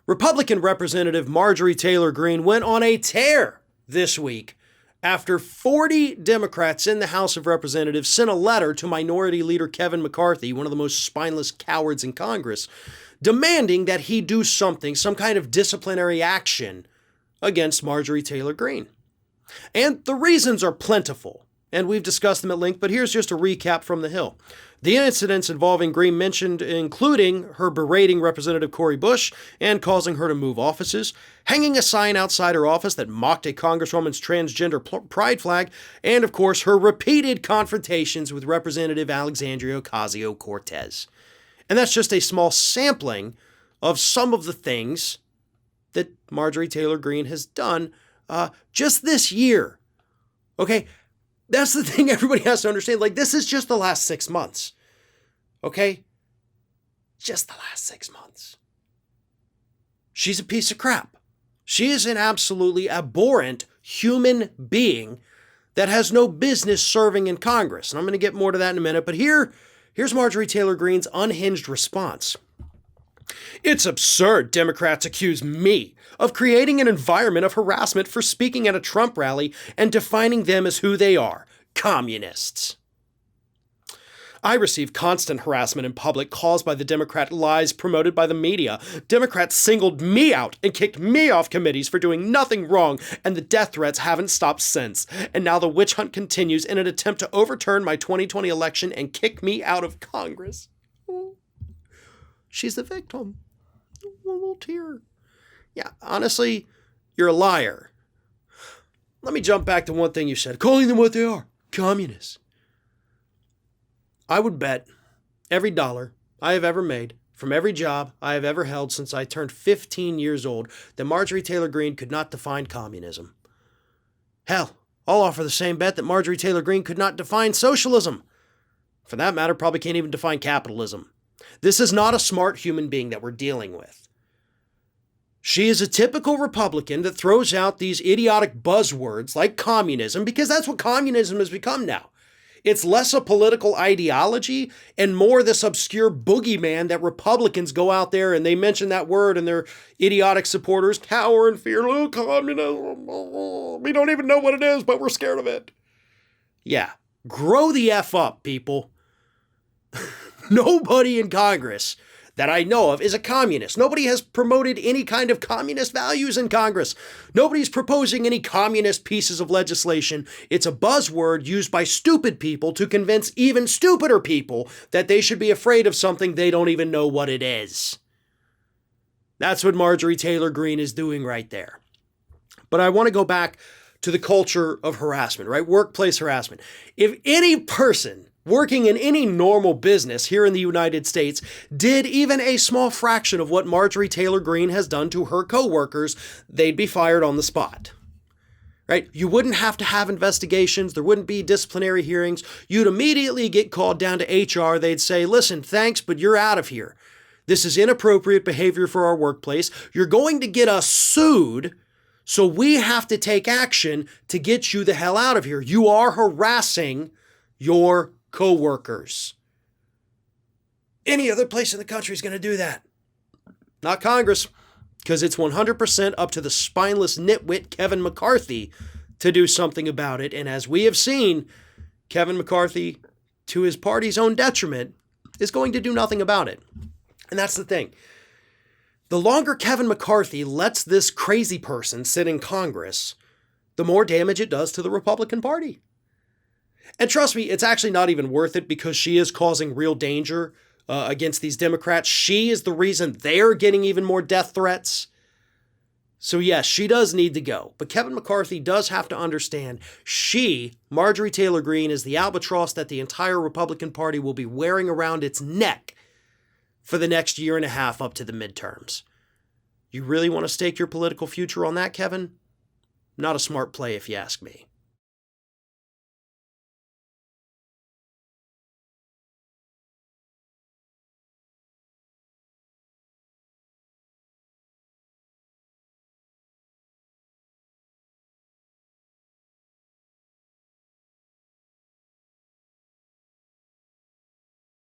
Republican Representative Marjorie Taylor Greene went on a tear this week after 40 Democrats in the House of Representatives sent a letter to Minority Leader Kevin McCarthy, one of the most spineless cowards in Congress, demanding that he do something, some kind of disciplinary action against Marjorie Taylor Greene. And the reasons are plentiful, and we've discussed them at length, but here's just a recap from the Hill. The incidents involving Greene mentioned including her berating Representative Cory Bush and causing her to move offices, hanging a sign outside her office that mocked a congresswoman's transgender pride flag, and of course her repeated confrontations with Representative Alexandria Ocasio Cortez. And that's just a small sampling of some of the things that Marjorie Taylor Greene has done just this year. Okay? That's the thing everybody has to understand. Like, this is just the last 6 months. Okay? Just the last 6 months. She's a piece of crap. She is an absolutely abhorrent human being that has no business serving in Congress. And I'm going to get more to that in a minute. But here's Marjorie Taylor Greene's unhinged response. It's absurd Democrats accuse me of creating an environment of harassment for speaking at a Trump rally and defining them as who they are, communists. I receive constant harassment in public caused by the Democrat lies promoted by the media. Democrats singled me out and kicked me off committees for doing nothing wrong, and the death threats haven't stopped since. And now the witch hunt continues in an attempt to overturn my 2020 election and kick me out of Congress. She's the victim. A little tear. Yeah, honestly, you're a liar. Let me jump back to one thing you said, calling them what they are, communists. I would bet every dollar I have ever made from every job I have ever held since I turned 15 years old that Marjorie Taylor Greene could not define communism. Hell, I'll offer the same bet that Marjorie Taylor Greene could not define socialism. For that matter, probably can't even define capitalism. This is not a smart human being that we're dealing with. She is a typical Republican that throws out these idiotic buzzwords like communism because that's what communism has become now. It's less a political ideology and more this obscure boogeyman that Republicans go out there and they mention that word and their idiotic supporters cower in fear. Oh, communism. Oh, we don't even know what it is, but we're scared of it. Yeah, grow the F up, people. Nobody in Congress that I know of is a communist. Nobody has promoted any kind of communist values in Congress. Nobody's proposing any communist pieces of legislation. It's a buzzword used by stupid people to convince even stupider people that they should be afraid of something they don't even know what it is. That's what Marjorie Taylor Greene is doing right there. But I want to go back to the culture of harassment, right? Workplace harassment. If any person working in any normal business here in the United States did even a small fraction of what Marjorie Taylor Greene has done to her coworkers, they'd be fired on the spot. Right? You wouldn't have to have investigations. There wouldn't be disciplinary hearings. You'd immediately get called down to HR. They'd say, listen, thanks, but you're out of here. This is inappropriate behavior for our workplace. You're going to get us sued, so we have to take action to get you the hell out of here. You are harassing your co-workers. Any other place in the country is going to do that. Not Congress, because it's 100% up to the spineless nitwit Kevin McCarthy to do something about it. And as we have seen, Kevin McCarthy, to his party's own detriment, is going to do nothing about it. And that's the thing. The longer Kevin McCarthy lets this crazy person sit in Congress, the more damage it does to the Republican Party. And trust me, it's actually not even worth it because she is causing real danger against these Democrats. She is the reason they're getting even more death threats. So yes, she does need to go. But Kevin McCarthy does have to understand Marjorie Taylor Greene, is the albatross that the entire Republican Party will be wearing around its neck for the next year and a half up to the midterms. You really want to stake your political future on that, Kevin? Not a smart play if you ask me.